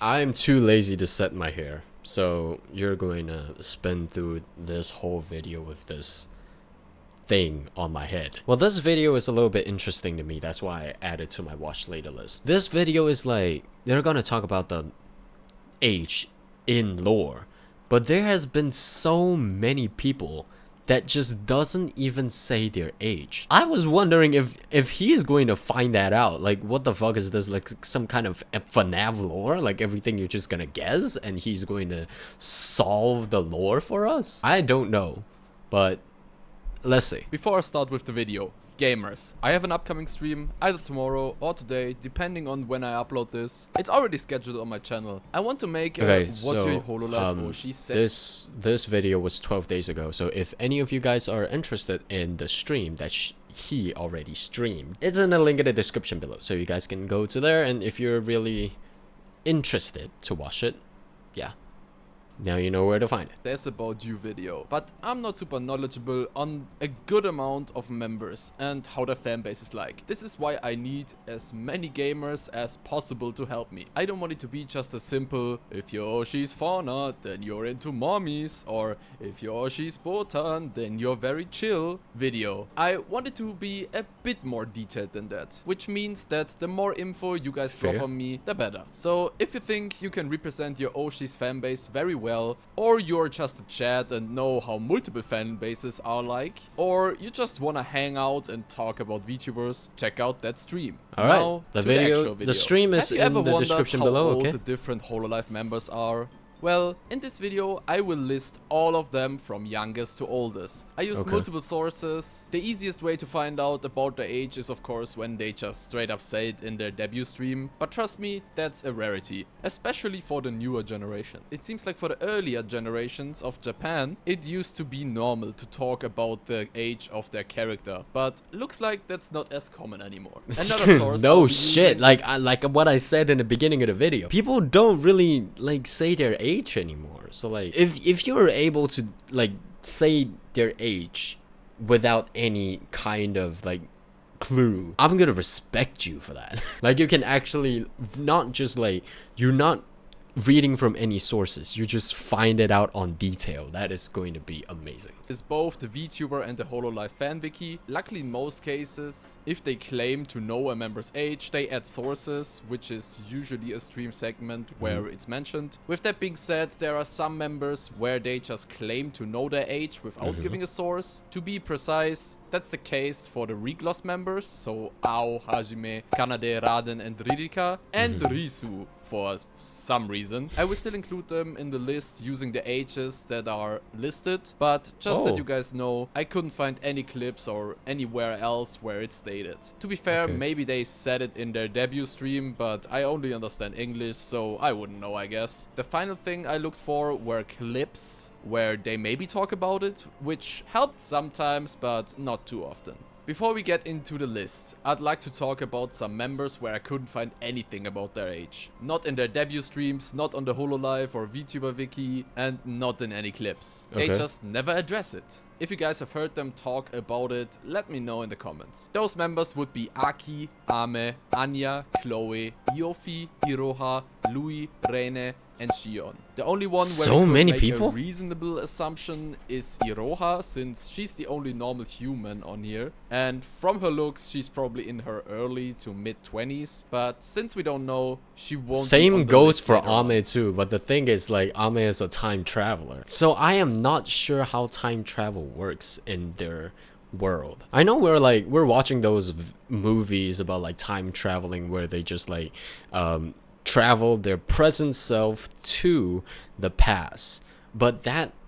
I'm too lazy to set my hair, so you're going to spin through this whole video with this thing on my head. Well, this video is a little bit interesting to me, that's why I added to my watch later list. This video is like, they're gonna talk about the age in lore, but there has been so many people that just doesn't even say their age. I was wondering if he is going to find that out. Like, what the fuck is this? Like some kind of FNAF lore? Like everything you're just gonna guess and he's going to solve the lore for us? I don't know, but let's see. Before I start with the video, gamers, I have an upcoming stream either tomorrow or today, depending on when I upload this. It's already scheduled on my channel. I want to make Okay, what so your Hololive Oshi said. this video was 12 days ago, so if any of you guys are interested in the stream that he already streamed, it's in the link in the description below, so you guys can go to there, and if you're really interested to watch it, yeah, now you know where to find it. There's about you video, but I'm not super knowledgeable on a good amount of members and how their fan base is like. This is why I need as many gamers as possible to help me. I don't want it to be just a simple, if your Oshi's fauna, then you're into mommies, or if your Oshi's Botan, then you're very chill video. I want it to be a bit more detailed than that, which means that the more info you guys drop on me, the better. So if you think you can represent your Oshi's fan base very well, or you're just a chat and know how multiple fan bases are like, or you just wanna hang out and talk about VTubers, check out that stream. Alright, the stream is in the description below, okay? Have you ever wondered how old the different Hololive members are? Well, in this video, I will list all of them from youngest to oldest. I use multiple sources. The easiest way to find out about their age is of course when they just straight up say it in their debut stream. But trust me, that's a rarity, especially for the newer generation. It seems like for the earlier generations of Japan, it used to be normal to talk about the age of their character. But looks like that's not as common anymore. Another source. No shit, like what I said in the beginning of the video. People don't really like say their age anymore, so like if you're able to like say their age without any kind of like clue, I'm gonna respect you for that. Like you can actually not just like, you're not reading from any sources, you just find it out on detail. That is going to be amazing. Is both the VTuber and the Hololive fan wiki. Luckily in most cases, if they claim to know a member's age, they add sources, which is usually a stream segment where it's mentioned. With that being said, there are some members where they just claim to know their age without giving a source. To be precise, that's the case for the Regloss members, so Ao, Hajime, Kanade, Raden and Ririka, and Risu for some reason. I will still include them in the list using the ages that are listed, but just that you guys know, I couldn't find any clips or anywhere else where it's stated. To be fair, maybe they said it in their debut stream, but I only understand English, so I wouldn't know, I guess. The final thing I looked for were clips where they maybe talk about it, which helped sometimes, but not too often. Before we get into the list, I'd like to talk about some members where I couldn't find anything about their age. Not in their debut streams, not on the Hololive or VTuber wiki, and not in any clips. They just never address it. If you guys have heard them talk about it, let me know in the comments. Those members would be Aki, Ame, Anya, Chloe, Yofi, Iroha, Louis, Rene, and Shion. The only one where so many make people? a reasonable assumption is Iroha, since she's the only normal human on here. And from her looks, she's probably in her early to mid 20s. But since we don't know, she won't. Same goes for Ame too, but the thing is like Ame is a time traveler. So I am not sure how time travel works in their world. I know we're watching those movies about like time traveling where they just like travel their present self to the past, but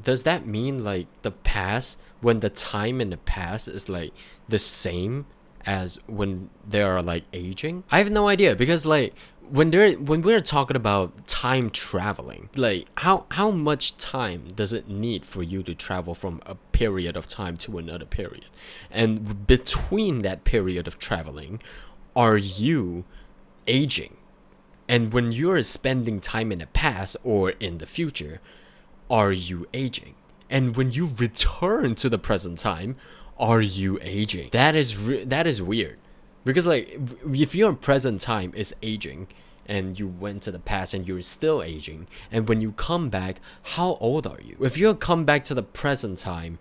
does that mean like the past, when the time in the past is like the same as when they are like aging? I have no idea, because like when we're talking about time traveling, like how much time does it need for you to travel from a period of time to another period, and between that period of traveling, are you aging? And when you're spending time in the past or in the future, are you aging? And when you return to the present time, are you aging? That is weird, because like if your present time is aging and you went to the past and you're still aging, and when you come back, how old are you? If you come back to the present time,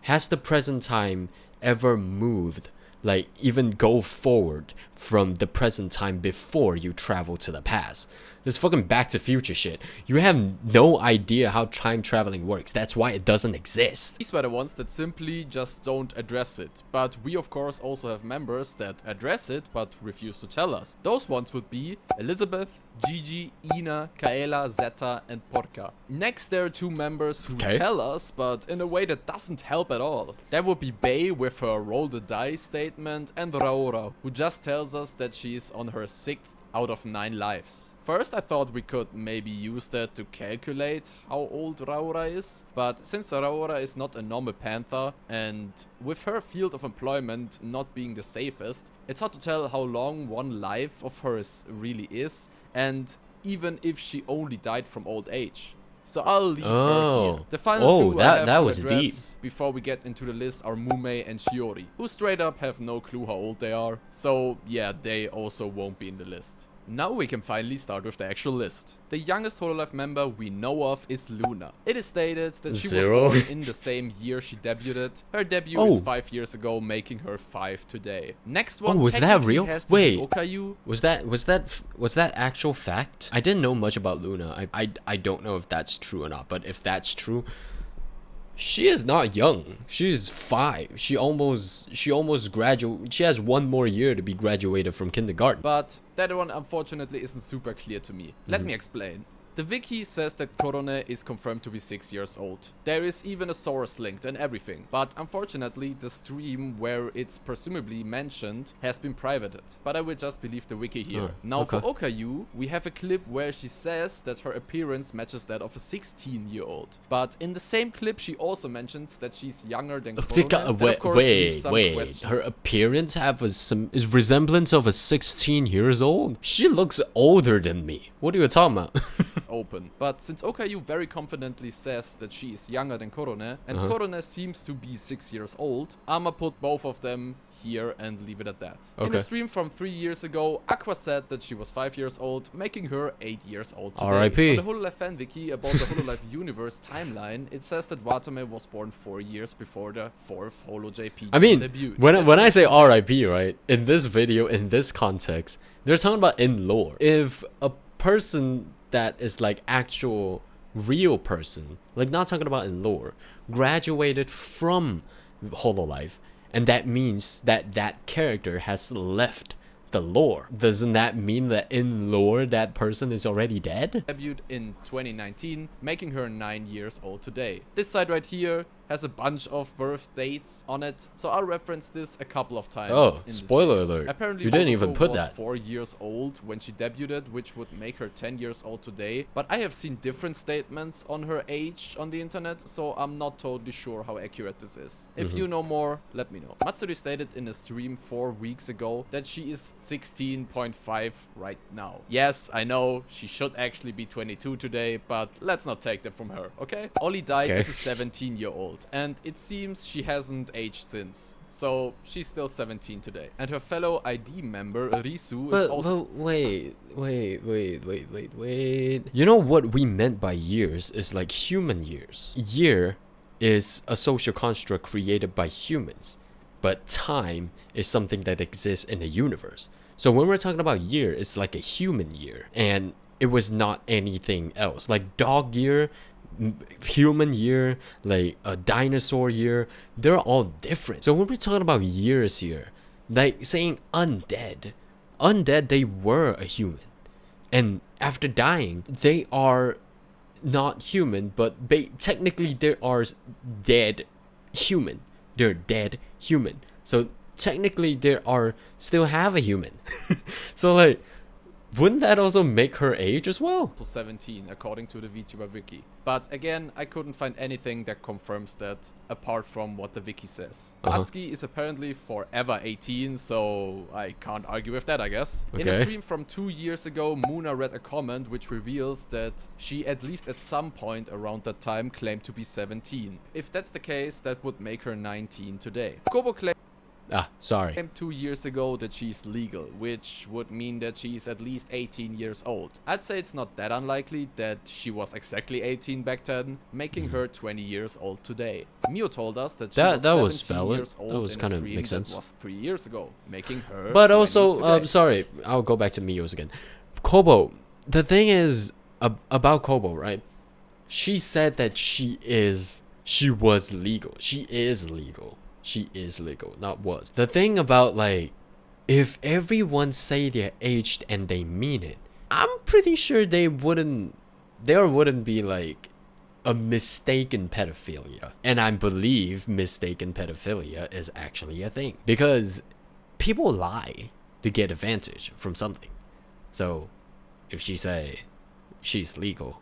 has the present time ever moved, like even go forward from the present time before you travel to the past? This fucking Back to Future shit. You have no idea how time traveling works. That's why it doesn't exist. These were the ones that simply just don't address it. But we of course also have members that address it but refuse to tell us. Those ones would be Elizabeth, Gigi, Ina, Kaela, Zeta, and Porca. Next, there are two members who tell us, but in a way that doesn't help at all. That would be Bae with her roll the dice statement, and Raora, who just tells us that she's on her 6th out of 9 lives. First, I thought we could maybe use that to calculate how old Raora is, but since Raora is not a normal panther, and with her field of employment not being the safest, it's hard to tell how long one life of hers really is, and even if she only died from old age. So I'll leave her here. The final two I have to address deep. Before we get into the list are Mume and Shiori, who straight up have no clue how old they are, so yeah, they also won't be in the list. Now we can finally start with the actual list. The youngest Hololive member we know of is Luna. It is stated that she was born in the same year she debuted. Her debut is 5 years ago, making her 5 today. Next one was that real? Has to Wait, be Okayu. Was that actual fact? I didn't know much about Luna. I don't know if that's true or not, but if that's true, she is not young. She's 5. She almost graduated. She has 1 more year to be graduated from kindergarten. But that one unfortunately isn't super clear to me. Let me explain. The wiki says that Korone is confirmed to be 6 years old. There is even a source linked and everything. But unfortunately, the stream where it's presumably mentioned has been privated. But I will just believe the wiki here. Now for Okayu, we have a clip where she says that her appearance matches that of a 16-year-old. But in the same clip, she also mentions that she's younger than Korone. Wait. Her appearance is resemblance of a 16 years old? She looks older than me. What are you talking about? Open. But since Okayu very confidently says that she is younger than Korone, and Korone seems to be 6 years old, I'ma put both of them here and leave it at that. In a stream from 3 years ago, Aqua said that she was 5 years old, making her 8 years old today. R.I.P. On the Hololive fan wiki about the Hololive universe timeline, it says that Watame was born 4 years before the 4th Holo JP debut. When I say R.I.P., right, in this video, in this context, they're talking about in lore. If a person that is like actual real person, like not talking about in lore, graduated from Hololive, and that means that that character has left the lore. Doesn't that mean that in lore that person is already dead? Debuted in 2019, making her 9 years old today. This side right here has a bunch of birth dates on it, so I'll reference this a couple of times. Oh, spoiler alert. Apparently, you didn't even put that. 4 years old when she debuted, which would make her 10 years old today. But I have seen different statements on her age on the internet, so I'm not totally sure how accurate this is. If you know more, let me know. Matsuri stated in a stream 4 weeks ago that she is 16.5 right now. Yes, I know, she should actually be 22 today, but let's not take that from her, okay? Oli died as a 17-year-old. And it seems she hasn't aged since. So she's still 17 today. And her fellow ID member, Risu, is also... Wait. You know what we meant by years is like human years. Year is a social construct created by humans. But time is something that exists in the universe. So when we're talking about year, it's like a human year. And it was not anything else. Like dog year, human year, like a dinosaur year, they're all different. So when we're talking about years here, like saying undead, they were a human, and after dying they are not human, but technically they are dead human. They're dead human, so technically they are still have a human. So like, wouldn't that also make her age as well? 17, according to the VTuber wiki. But again, I couldn't find anything that confirms that, apart from what the wiki says. Atsuki is apparently forever 18, so I can't argue with that, I guess. In a stream from 2 years ago, Muna read a comment which reveals that she, at least at some point around that time, claimed to be 17. If that's the case, that would make her 19 today. Kobo claims Sorry. Claimed 2 years ago that she's legal, which would mean that she's at least 18 years old. I'd say it's not that unlikely that she was exactly 18 back then, making her 20 years old today. Mio told us that she was 17 years old that was in a kind of stream makes sense. that was 3 years ago, making her But 20 also, today. sorry, I'll go back to Mio's again. Kobo, the thing is about Kobo, right? She said that she was legal. She is legal. She is legal, not was. The thing about, like, if everyone say they're aged and they mean it, I'm pretty sure there wouldn't be like a mistaken pedophilia. And I believe mistaken pedophilia is actually a thing. Because people lie to get advantage from something. So if she say she's legal,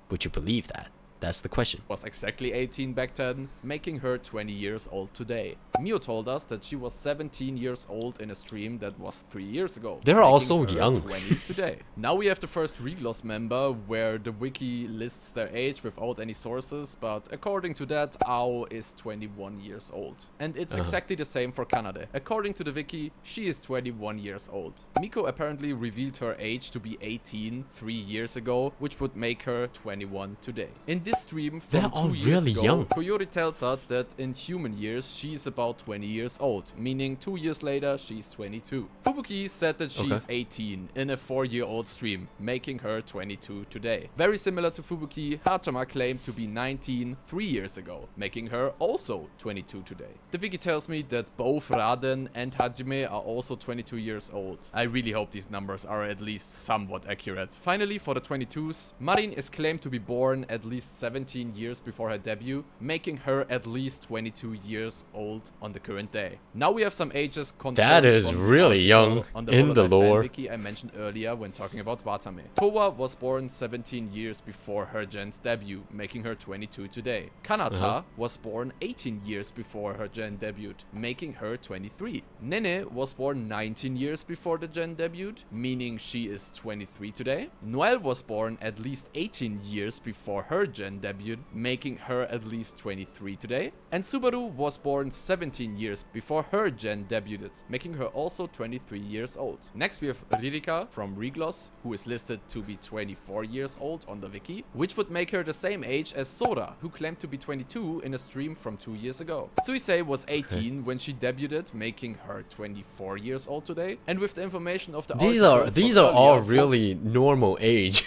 would you believe that? That's the question. Was exactly 18 back then, making her 20 years old today. Mio told us that she was 17 years old in a stream that was 3 years ago. They're making also her young. 20 today. Now we have the first Regloss member where the wiki lists their age without any sources, but according to that, Ao is 21 years old. And it's exactly the same for Kanade. According to the wiki, she is 21 years old. Miko apparently revealed her age to be 18 3 years ago, which would make her 21 today. In this stream from They're all 2 years really ago, young. Coyote tells us that in human years she's about 20 years old, meaning 2 years later she's 22. Fubuki said that she's 18 in a 4-year-old stream, making her 22 today. Very similar to Fubuki, Hachama claimed to be 19 3 years ago, making her also 22 today. The wiki tells me that both Raden and Hajime are also 22 years old. I really hope these numbers are at least somewhat accurate. Finally, for the 22s, Marin is claimed to be born at least 17 years before her debut, making her at least 22 years old on the current day. Now we have some ages confirmed. That is from the really article young on in the Hololive lore. fanwiki I mentioned earlier when talking about Watame. Towa was born 17 years before her gen's debut, making her 22 today. Kanata was born 18 years before her gen debuted, making her 23. Nene was born 19 years before the gen debuted, meaning she is 23 today. Noelle was born at least 18 years before her gen debut, making her at least 23 today. And Subaru was born 17 years before her gen debuted, making her also 23 years old. Next we have Ririka from Regloss, who is listed to be 24 years old on the wiki, which would make her the same age as Sora, who claimed to be 22 in a stream from 2 years ago. Suisei was 18 when she debuted, making her 24 years old today. And with the information of the These article are from all earlier, really normal age.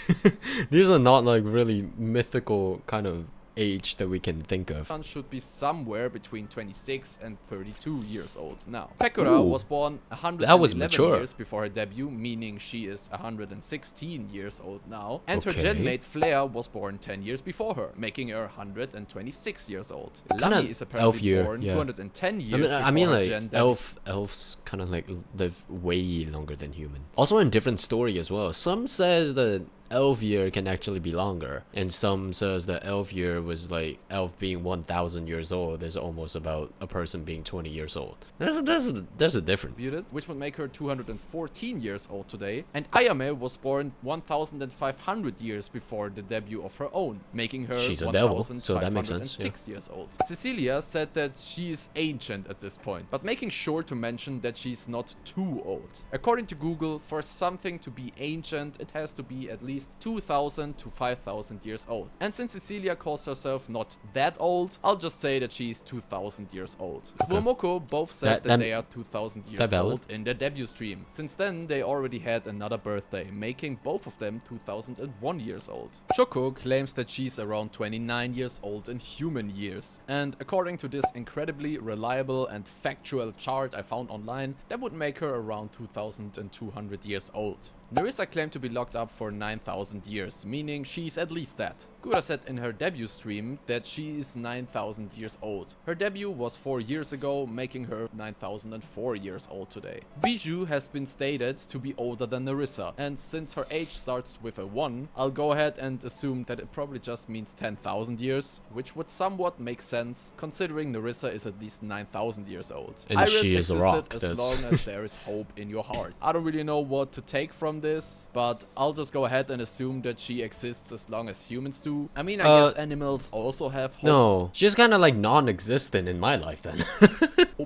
These are not like really mythical kind of age that we can think of. One should be somewhere between 26 and 32 years old now. Pekora was born That was 111 mature. years before her debut, meaning she is 116 years old now. And her Okay. genmate Flair was born 10 years before her, making her 126 years old. Kinda Lami is elf apparently year, born yeah. 210 years I mean before her like gen debut. elves kind of like live way longer than human. Also in different story as well. Some says that elf year can actually be longer, and some says that elf year was like elf being 1,000 years old is almost about a person being 20 years old. That's a different. Debuted, which would make her 214 years old today. And Ayame was born 1,500 years before the debut of her own, making her She's a devil, so that makes sense, 1,506 years old. Cecilia said that she is ancient at this point, but making sure to mention that she's not too old. According to Google, for something to be ancient, it has to be at least 2,000 to 5,000 years old. And since Cecilia calls herself not that old, I'll just say that she's 2,000 years old. Fuomoko both said that they are 2,000 years valid. old in their debut stream. Since then, they already had another birthday, making both of them 2001 years old. Choco claims that she's around 29 years old in human years. And according to this incredibly reliable and factual chart I found online, that would make her around 2,200 years old. Nerissa claimed to be locked up for 9,000 years, meaning she's at least that. Gura said in her debut stream that she is 9,000 years old. Her debut was 4 years ago, making her 9,004 years old today. Bijou has been stated to be older than Nerissa, and since her age starts with a 1, I'll go ahead and assume that it probably just means 10,000 years, which would somewhat make sense considering Nerissa is at least 9,000 years old. And Iris she is a existed rock, as that's- long as there is hope in your heart. I don't really know what to take from this, but I'll just go ahead and assume that she exists as long as humans do. I mean, I guess animals also have hope. No, she's kind of like non-existent in my life then.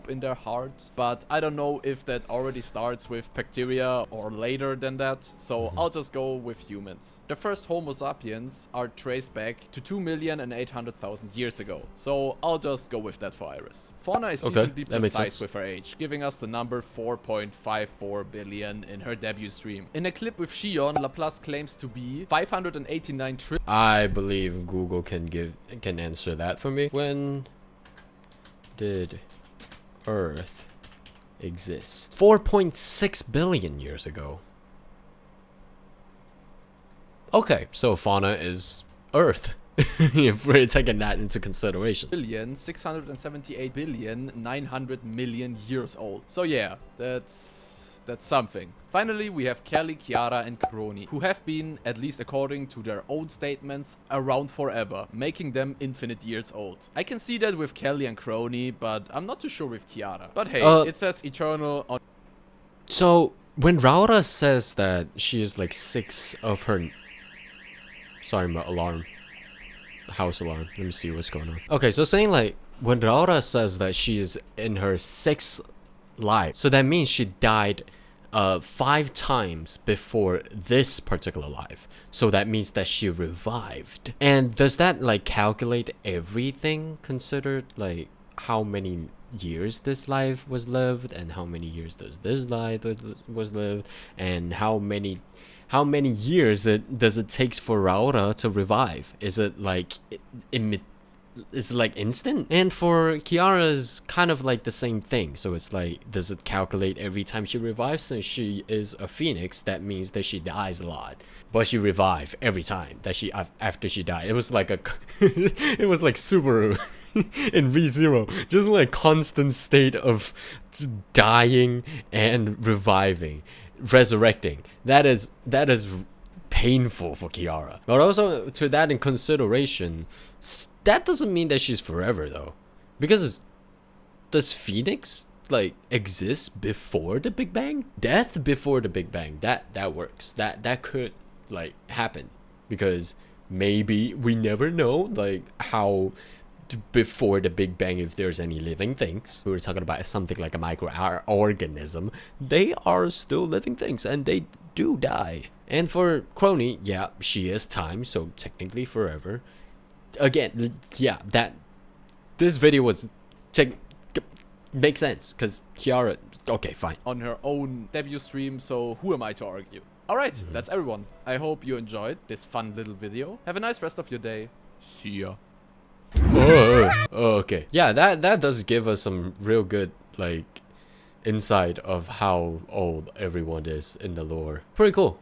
hope in their heart. But I don't know if that already starts with bacteria or later than that. So I'll just go with humans. The first Homo sapiens are traced back to 2,800,000 years ago. So I'll just go with that for Iris. Fauna is decently that makes precise sense. with her age, giving us the number 4.54 billion in her debut stream. In a clip with Shion, Laplace claims to be 589 trillion. I believe Google can answer that for me. When did Earth exist? 4.6 billion years ago. Okay, so fauna is Earth. If we're taking that into consideration. 678,900,000,000 years old. So yeah, that's something. Finally, we have Kelly, Kiara, and Crony, who have been, at least according to their own statements, around forever, making them infinite years old. I can see that with Kelly and Crony, but I'm not too sure with Kiara. But hey, it says eternal on... So, when Raura says that she is like 6 of her... Sorry, my alarm. House alarm. Let me see what's going on. Okay, so saying like, when Raura says that she is in her 6th life, so that means she died 5 times before this particular life. So that means that she revived. And does that like calculate everything considered, like how many years this life was lived and how many years does this life was lived and how many years does it takes for Raura to revive? Is it like is it like instant? And for Kiara's kind of like the same thing. So it's like, does it calculate every time she revives? Since she is a phoenix, that means that she dies a lot, but she revives every time that she after she died. It was like it was like Subaru in V0, just like constant state of dying and reviving, resurrecting. That is painful for Kiara. But also, to that in consideration, that doesn't mean that she's forever though, because does Phoenix like exist before the Big Bang? Death before the Big Bang, that works. That could like happen, because maybe we never know like how before the Big Bang, if there's any living things. We were talking about something like a microorganism. They are still living things and they do die. And for Crony, yeah, she is time, so technically forever. Again, yeah, that this video was makes sense because Kiara, okay, fine, on her own debut stream, so who am I to argue? Alright, that's everyone. I hope you enjoyed this fun little video. Have a nice rest of your day. See ya. Oh, okay. Yeah, that does give us some real good like insight of how old everyone is in the lore. Pretty cool.